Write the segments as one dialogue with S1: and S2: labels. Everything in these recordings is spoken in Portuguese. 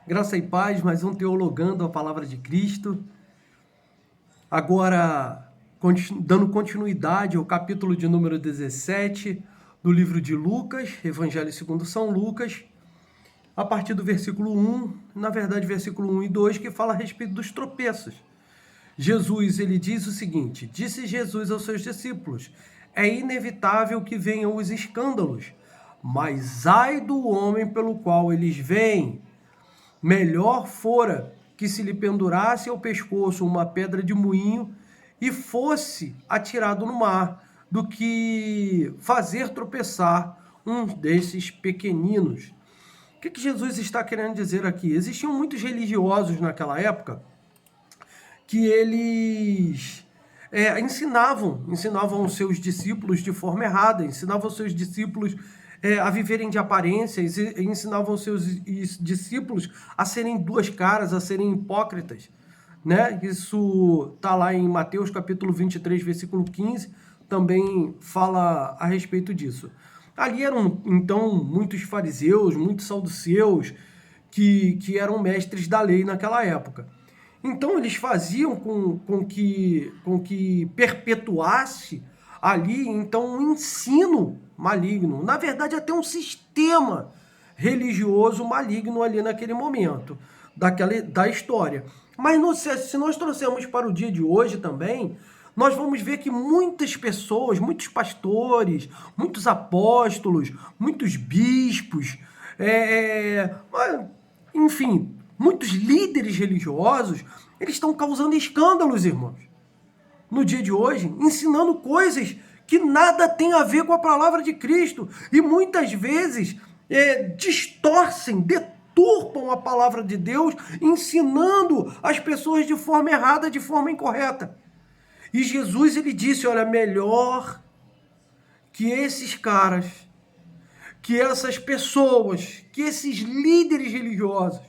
S1: Graça e paz, mais um Teologando a Palavra de Cristo. Agora, dando continuidade ao capítulo de número 17 do livro de Lucas, Evangelho segundo São Lucas, a partir do versículo 1, na verdade, versículo 1 e 2, que fala a respeito dos tropeços. Jesus, ele diz o seguinte: disse Jesus aos seus discípulos, é inevitável que venham os escândalos, mas ai do homem pelo qual eles vêm. Melhor fora que se lhe pendurasse ao pescoço uma pedra de moinho e fosse atirado no mar, do que fazer tropeçar um desses pequeninos. O que Jesus está querendo dizer aqui? Existiam muitos religiosos naquela época que eles ensinavam os seus discípulos de forma errada, ensinavam os seus discípulos a viverem de aparências, ensinavam os seus discípulos a serem duas caras, a serem hipócritas. Né? Isso está lá em Mateus capítulo 23, versículo 15, também fala a respeito disso. Ali eram, então, muitos fariseus, muitos saduceus, que eram mestres da lei naquela época. Então, eles faziam com que perpetuasse ali, então, um ensino maligno. Na verdade, até um sistema religioso maligno ali naquele momento, da história. Mas se nós trouxermos para o dia de hoje também, nós vamos ver que muitas pessoas, muitos pastores, muitos apóstolos, muitos bispos, enfim, muitos líderes religiosos, eles estão causando escândalos, irmãos, no dia de hoje, ensinando coisas que nada tem a ver com a palavra de Cristo e muitas vezes distorcem, deturpam a palavra de Deus, ensinando as pessoas de forma errada, de forma incorreta. E Jesus, ele disse, olha, melhor que esses caras, que essas pessoas, que esses líderes religiosos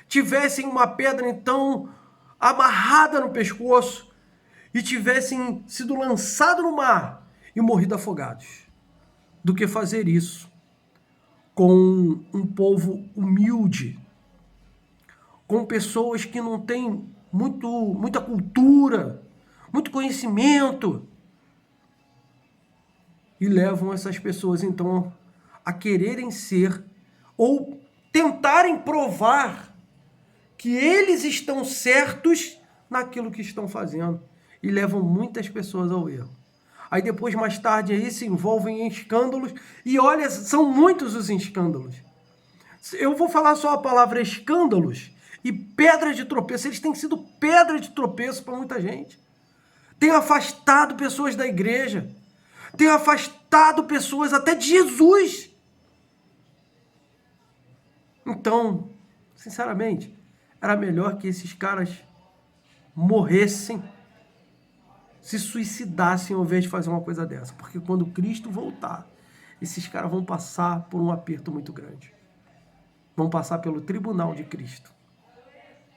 S1: tivessem uma pedra, então, amarrada no pescoço e tivessem sido lançados no mar e morrido afogados, do que fazer isso com um povo humilde, com pessoas que não têm muita cultura, muito conhecimento, e levam essas pessoas, então, a quererem ser ou tentarem provar que eles estão certos naquilo que estão fazendo, e levam muitas pessoas ao erro. Aí depois, mais tarde, aí se envolvem em escândalos, e olha, são muitos os escândalos. Eu vou falar só a palavra escândalos e pedra de tropeço. Eles têm sido pedra de tropeço para muita gente. Tem afastado pessoas da igreja, tem afastado pessoas até de Jesus. Então, sinceramente, era melhor que esses caras morressem, se suicidassem ao invés de fazer uma coisa dessa. Porque quando Cristo voltar, esses caras vão passar por um aperto muito grande. Vão passar pelo tribunal de Cristo.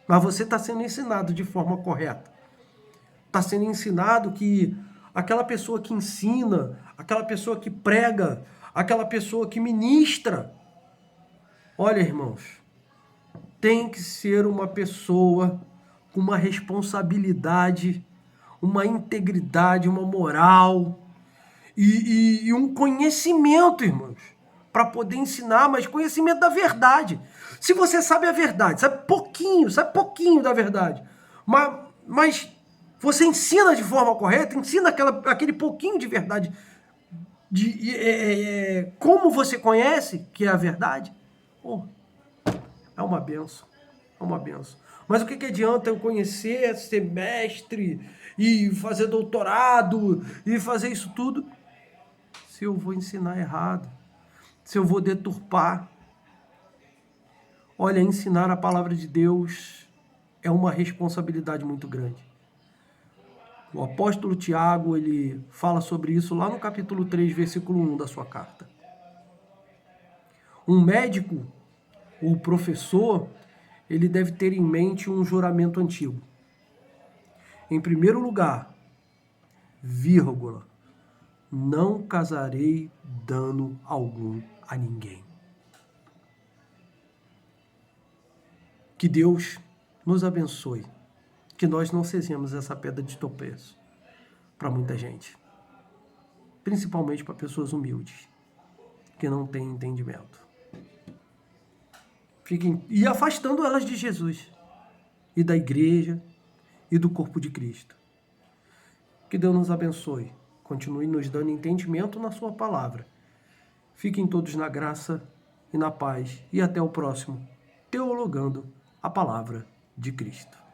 S1: Mas você está sendo ensinado de forma correta. Está sendo ensinado que aquela pessoa que ensina, aquela pessoa que prega, aquela pessoa que ministra, olha, irmãos, tem que ser uma pessoa com uma responsabilidade, uma integridade, uma moral e um conhecimento, irmãos, para poder ensinar, mas conhecimento da verdade. Se você sabe a verdade, sabe pouquinho da verdade, mas você ensina de forma correta, ensina aquele pouquinho de verdade, como você conhece que é a verdade, é uma benção, é uma benção. Mas o que adianta eu conhecer, ser mestre e fazer doutorado e fazer isso tudo se eu vou ensinar errado, se eu vou deturpar? Olha, ensinar a palavra de Deus é uma responsabilidade muito grande. O apóstolo Tiago, ele fala sobre isso lá no capítulo 3, versículo 1 da sua carta. Um médico, o professor, ele deve ter em mente um juramento antigo. Em primeiro lugar, vírgula, não causarei dano algum a ninguém. Que Deus nos abençoe. Que nós não sejamos essa pedra de tropeço para muita gente. Principalmente para pessoas humildes, que não têm entendimento. E afastando elas de Jesus, e da igreja, e do corpo de Cristo. Que Deus nos abençoe. Continue nos dando entendimento na sua palavra. Fiquem todos na graça e na paz. E até o próximo, Teologando a Palavra de Cristo.